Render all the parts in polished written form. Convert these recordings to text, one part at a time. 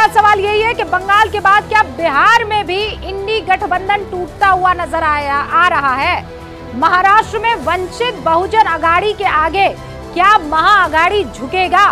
बड़ा सवाल यही है कि बंगाल के बाद क्या बिहार में भी इंडी गठबंधन टूटता हुआ नजर आ रहा है? महाराष्ट्र में वंचित बहुजन अघाड़ी के आगे क्या महाअघाड़ी झुकेगा?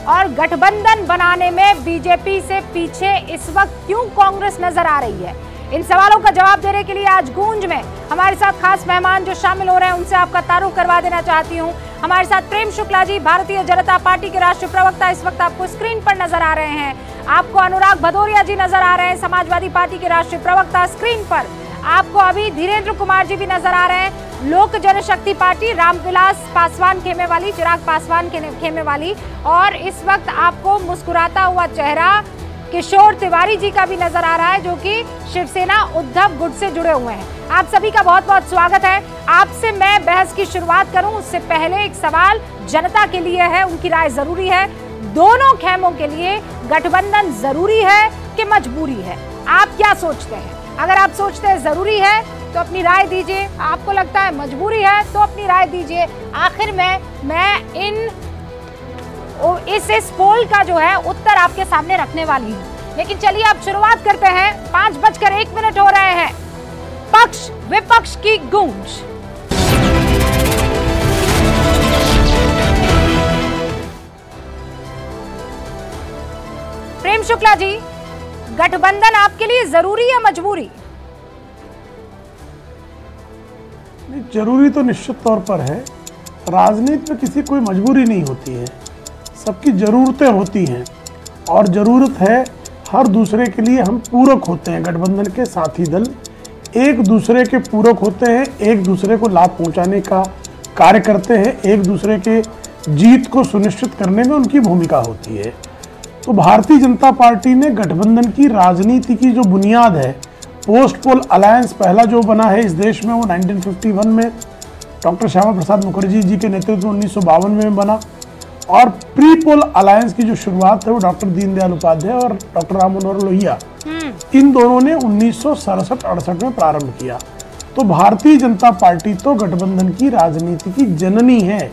और गठबंधन बनाने में बीजेपी से पीछे इस वक्त क्यों कांग्रेस नजर आ रही है? इन सवालों का जवाब देने के लिए आज गूंज में हमारे साथ खास मेहमान जो शामिल हो रहे हैं, उनसे आपका तारुफ करवा देना चाहती हूं। हमारे साथ प्रेम शुक्ला जी, भारतीय जनता पार्टी के राष्ट्रीय प्रवक्ता, इस वक्त आपको स्क्रीन पर नजर आ रहे हैं। आपको अनुराग भदौरिया जी नजर आ रहे हैं, समाजवादी पार्टी के राष्ट्रीय प्रवक्ता, स्क्रीन पर। आपको अभी धीरेन्द्र कुमार जी भी नजर आ रहे हैं, लोक जनशक्ति पार्टी, रामविलास पासवान खेमे वाली, चिराग पासवान खेमे वाली। और इस वक्त आपको मुस्कुराता हुआ चेहरा किशोर तिवारी जी का भी नजर आ रहा है, जो कि शिवसेना उद्धव गुट से जुड़े हुए हैं। आप सभी का बहुत बहुत स्वागत है। आपसे मैं बहस की शुरुआत करूं उससे पहले एक सवाल जनता के लिए है, उनकी राय जरूरी है। दोनों खेमों के लिए गठबंधन जरूरी है कि मजबूरी है? आप क्या सोचते हैं? अगर आप सोचते हैं जरूरी है तो अपनी राय दीजिए, आपको लगता है मजबूरी है तो अपनी राय दीजिए। आखिर में मैं इस पोल का जो है उत्तर आपके सामने रखने वाली हूं। लेकिन चलिए अब शुरुआत करते हैं। 5:01 हो रहे हैं, पक्ष विपक्ष की गूंज। प्रेम शुक्ला जी, गठबंधन आपके लिए जरूरी या मजबूरी? जरूरी तो निश्चित तौर पर है। राजनीति में किसी कोई मजबूरी नहीं होती है, सबकी जरूरतें होती हैं और जरूरत है हर दूसरे के लिए। हम पूरक होते हैं, गठबंधन के साथी दल एक दूसरे के पूरक होते हैं, एक दूसरे को लाभ पहुंचाने का कार्य करते हैं, एक दूसरे के जीत को सुनिश्चित करने में उनकी भूमिका होती है। तो भारतीय जनता पार्टी ने गठबंधन की राजनीति की जो बुनियाद है, पोस्ट पोल अलायंस पहला जो बना है इस देश में, वो 1951 में डॉक्टर श्यामा प्रसाद मुखर्जी जी के नेतृत्व में 1952 में बना। और प्री पोल अलायंस की जो शुरुआत है वो डॉक्टर दीनदयाल उपाध्याय और डॉक्टर राम मनोहर लोहिया, इन दोनों ने 1967-68 में प्रारंभ किया। तो भारतीय जनता पार्टी तो गठबंधन की राजनीति की जननी है।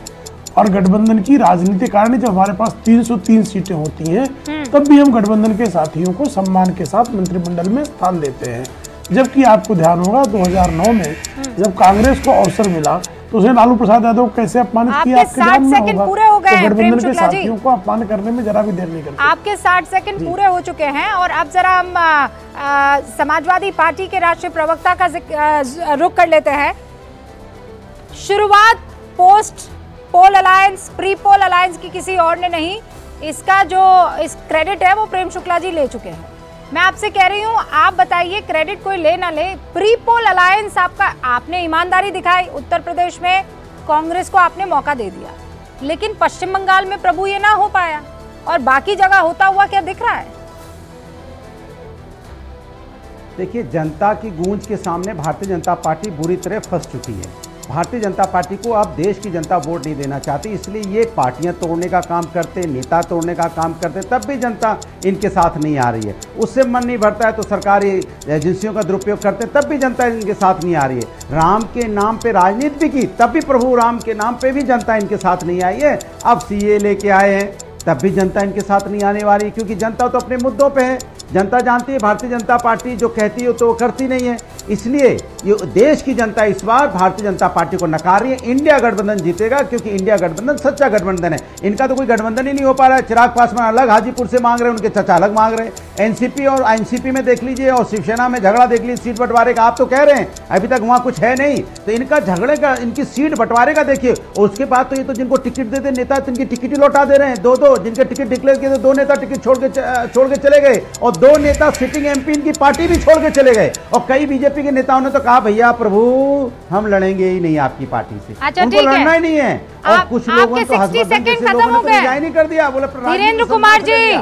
और गठबंधन की राजनीति के कारण जब हमारे पास 303 सीटें होती हैं, तब भी हम गठबंधन के साथियों को सम्मान के साथ मंत्रिमंडल में स्थान देते हैं। जबकि आपको ध्यान होगा 2009 में जब कांग्रेस को अवसर मिला तो उसने लालू प्रसाद यादव को कैसे अपमानित किया, आपके ध्यान में होगा। पूरे हो गए, तो गठबंधन के साथियों को अपमान करने में जरा भी देर नहीं करते। आपके 60 सेकंड पूरे हो चुके हैं और अब जरा हम समाजवादी पार्टी के राष्ट्रीय प्रवक्ता का रुख कर लेते हैं। शुरुआत post poll alliance, pre poll alliance की किसी और ने नहीं, इसका जो इस क्रेडिट है वो प्रेम शुक्ला जी ले चुके हैं। मैं आपसे कह रही हूँ, आप बताइए, क्रेडिट कोई ले ना ले, प्री पोल अलायंस आपने ईमानदारी दिखाई, उत्तर प्रदेश में कांग्रेस को आपने मौका दे दिया, लेकिन पश्चिम बंगाल में प्रभु ये ना हो पाया और बाकी जगह होता हुआ क्या दिख रहा है? देखिए, जनता की गूंज के सामने भारतीय जनता पार्टी बुरी तरह फंस चुकी है। भारतीय जनता पार्टी को अब देश की जनता वोट नहीं देना चाहती, इसलिए ये पार्टियां तोड़ने का काम करते, नेता तोड़ने का काम करते, तब भी जनता इनके साथ नहीं आ रही है। उससे मन नहीं भरता है तो सरकारी एजेंसियों का दुरुपयोग करते, तब भी जनता इनके साथ नहीं आ रही है। राम के नाम पे राजनीति भी की, तब भी प्रभु राम के नाम पे भी जनता इनके साथ नहीं आई है। अब सीए लेके आए हैं, तब भी जनता इनके साथ नहीं आने वाली, क्योंकि जनता तो अपने मुद्दों पे है। जनता जानती है भारतीय जनता पार्टी जो कहती है तो करती नहीं है, इसलिए ये देश की जनता इस बार भारतीय जनता पार्टी को नकार रही है। इंडिया गठबंधन जीतेगा, क्योंकि इंडिया गठबंधन सच्चा गठबंधन है। इनका तो कोई गठबंधन ही नहीं हो पा रहा है। चिराग पासवान अलग हाजीपुर से मांग रहे हैं, उनके चाचा अलग मांग रहे हैं। एनसीपी और एनसीपी में देख लीजिए और शिवसेना में झगड़ा देख लीजिए सीट बंटवारे का। आप तो कह रहे हैं अभी तक वहां कुछ है नहीं, तो इनका झगड़े का, इनकी सीट बंटवारे का देखिए। और उसके बाद तो ये तो जिनको टिकट देते नेता, इनकी टिकट ही लौटा दे रहे हैं। दो जिनके टिकट डिक्लेयर किए थे, 2 नेता टिकट छोड़ के चले गए और 2 नेता सिटिंग एमपी इनकी पार्टी भी छोड़ के चले गए। और कई बीजेपी के नेताओं ने तो कहा भैया प्रभु हम लड़ेंगे ही नहीं आपकी पार्टी से। अच्छा, उनको लड़ना ही नहीं है। और कुछ लोगों ने तो 60 सेकंड खत्म हो गए, रिजाइन ही कर दिया। बोले धीरेन्द्र कुमार जी,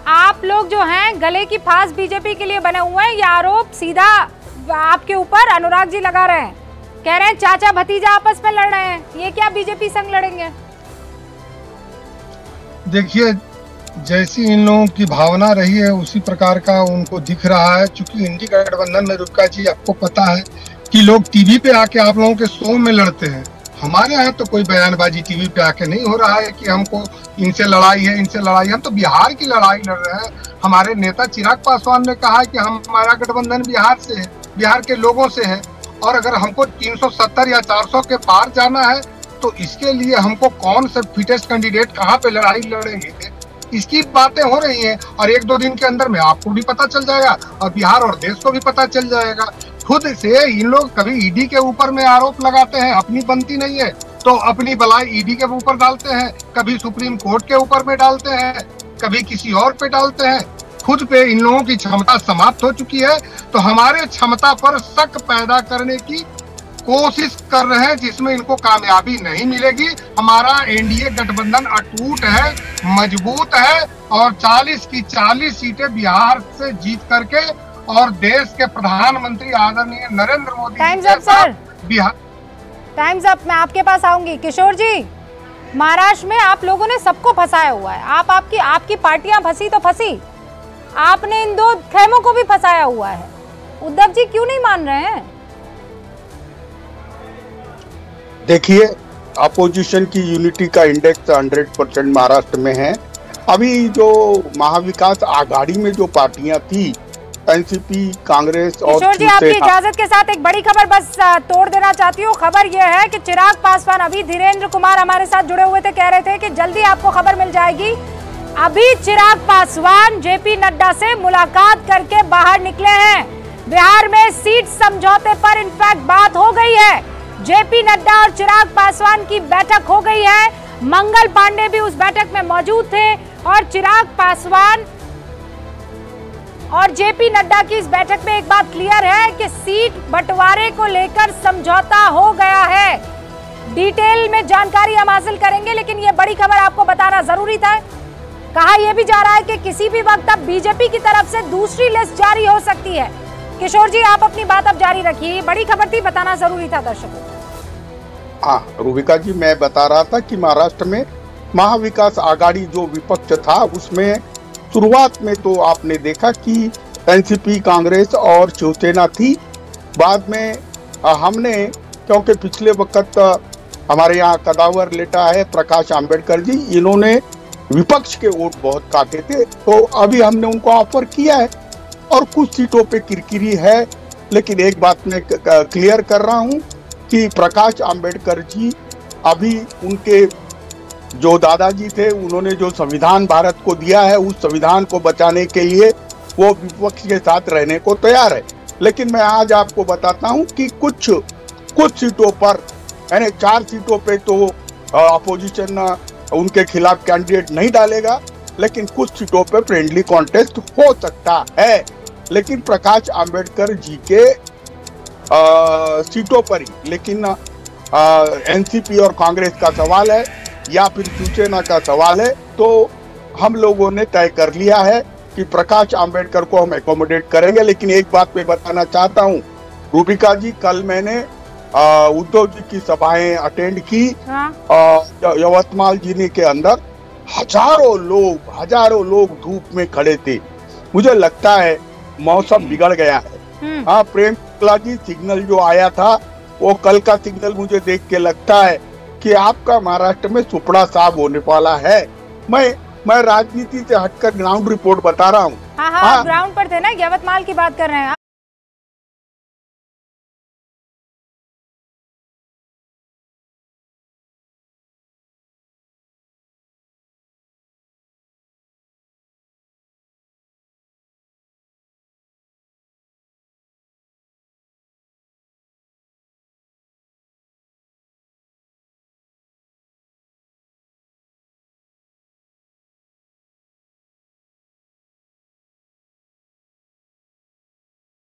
आप लोग जो हैं गले की फांस बीजेपी के लिए बने हुए हैं। ये आरोप सीधा आपके ऊपर अनुराग जी लगा रहे हैं, कह रहे हैं चाचा भतीजा आपस में लड़ रहे हैं। ये क्या बीजेपी संग लड़ेंगे? देखिए, जैसी इन लोगों की भावना रही है उसी प्रकार का उनको दिख रहा है। चूंकि इंडी गठबंधन में रुका जी, आपको पता है कि लोग टीवी पे आके आप लोगों के शो में लड़ते हैं, हमारे यहाँ तो कोई बयानबाजी टीवी पे आके नहीं हो रहा है कि हमको इनसे लड़ाई है, इनसे लड़ाई है। हम तो बिहार की लड़ाई लड़ रहे हैं। हमारे नेता चिराग पासवान ने कहा है कि हमारा गठबंधन बिहार से है, बिहार के लोगों से है, और अगर हमको 370 या 400 के पार जाना है तो इसके लिए हमको कौन से फिटेस्ट कैंडिडेट कहाँ पे लड़ाई लड़ेंगे, इसकी बातें हो रही हैं। और 1-2 दिन के अंदर में आपको भी पता चल जाएगा और बिहार और देश को भी पता चल जाएगा। खुद से इन लोग कभी ईडी के ऊपर में आरोप लगाते हैं, अपनी बनती नहीं है तो अपनी बलाई ईडी के ऊपर डालते हैं, कभी सुप्रीम कोर्ट के ऊपर में डालते हैं, कभी किसी और पे डालते हैं। खुद पे इन लोगों की क्षमता समाप्त हो चुकी है, तो हमारे क्षमता पर शक पैदा करने की कोशिश कर रहे हैं, जिसमें इनको कामयाबी नहीं मिलेगी। हमारा एनडीए गठबंधन अटूट है, मजबूत है और 40 की 40 सीटें बिहार से जीत करके और देश के प्रधानमंत्री आदरणीय Narendra Modi times up sir, times up. मैं आपके पास आऊंगी। किशोर जी, महाराष्ट्र में आप लोगों ने सबको फंसाया हुआ है। आपकी पार्टियां फंसी तो फंसी, आपने इन 2 खेमों को भी फंसाया हुआ है। उद्धव जी क्यों नहीं मान रहे हैं? देखिए, अपोजिशन की यूनिटी का इंडेक्स 100% महाराष्ट्र में है। अभी जो महाविकास आघाड़ी में जो पार्टियां थी, एनसीपी, कांग्रेस और किशोर जी, आपकी इजाजत के साथ एक बड़ी खबर बस तोड़ देना चाहती हूँ। खबर यह है कि चिराग पासवान, अभी धीरेन्द्र कुमार हमारे साथ जुड़े हुए थे, कह रहे थे कि जल्दी आपको खबर मिल जाएगी। अभी चिराग पासवान जेपी नड्डा से मुलाकात करके बाहर निकले हैं। बिहार में सीट समझौते पर इनफैक्ट बात हो गई है। जेपी नड्डा और चिराग पासवान की बैठक हो गई है। मंगल पांडे भी उस बैठक में मौजूद थे और चिराग पासवान और जेपी नड्डा की इस बैठक में एक बात क्लियर है कि सीट बंटवारे को लेकर समझौता हो गया है। डिटेल में जानकारी हम हासिल करेंगे, लेकिन ये बड़ी खबर आपको बताना जरूरी था। कहा यह भी जा रहा है कि किसी भी वक्त अब बीजेपी की तरफ से दूसरी लिस्ट जारी हो सकती है। किशोर जी, आप अपनी बात अब जारी रखिए। बड़ी खबर थी, बताना जरूरी था दर्शकों को। हाँ रूबिका जी, मैं बता रहा था कि महाराष्ट्र में महाविकास आघाड़ी जो विपक्ष था, उसमें शुरुआत में तो आपने देखा कि एनसीपी, कांग्रेस और शिवसेना थी। बाद में हमने, क्योंकि पिछले वक्त हमारे यहाँ कदावर लेटा है प्रकाश आंबेडकर जी, इन्होंने विपक्ष के वोट बहुत काटे थे, तो अभी हमने उनको ऑफर किया है और कुछ सीटों पे किरकिरी है। लेकिन एक बात मैं क्लियर कर रहा हूँ कि प्रकाश आंबेडकर जी, अभी उनके जो दादाजी थे, उन्होंने जो संविधान भारत को दिया है, उस संविधान को बचाने के लिए वो विपक्ष के साथ रहने को तैयार है। लेकिन मैं आज आपको बताता हूं कि कुछ सीटों पर, यानी 4 सीटों पे तो अपोजिशन उनके खिलाफ कैंडिडेट नहीं डालेगा, लेकिन कुछ सीटों पे फ्रेंडली कॉन्टेस्ट हो सकता है। लेकिन प्रकाश आंबेडकर जी के सीटों पर ही, लेकिन एनसीपी और कांग्रेस का सवाल है या फिर शिवसेना का सवाल है, तो हम लोगों ने तय कर लिया है कि प्रकाश आंबेडकर को हम एकोमोडेट करेंगे। लेकिन एक बात मैं बताना चाहता हूँ रूबिका जी, कल मैंने उद्धव जी की सभाएं अटेंड की। यवतमाल जिले के अंदर हजारों लोग धूप में खड़े थे। मुझे लगता है मौसम बिगड़ गया है। हाँ प्रेम शुक्ला जी, सिग्नल जो आया था वो कल का सिग्नल मुझे देख के लगता है कि आपका महाराष्ट्र में सुपड़ा साफ होने वाला है। मैं राजनीति से हटकर ग्राउंड रिपोर्ट बता रहा हूँ। हाँ, ग्राउंड पर थे ना, यवतमाल की बात कर रहे हैं।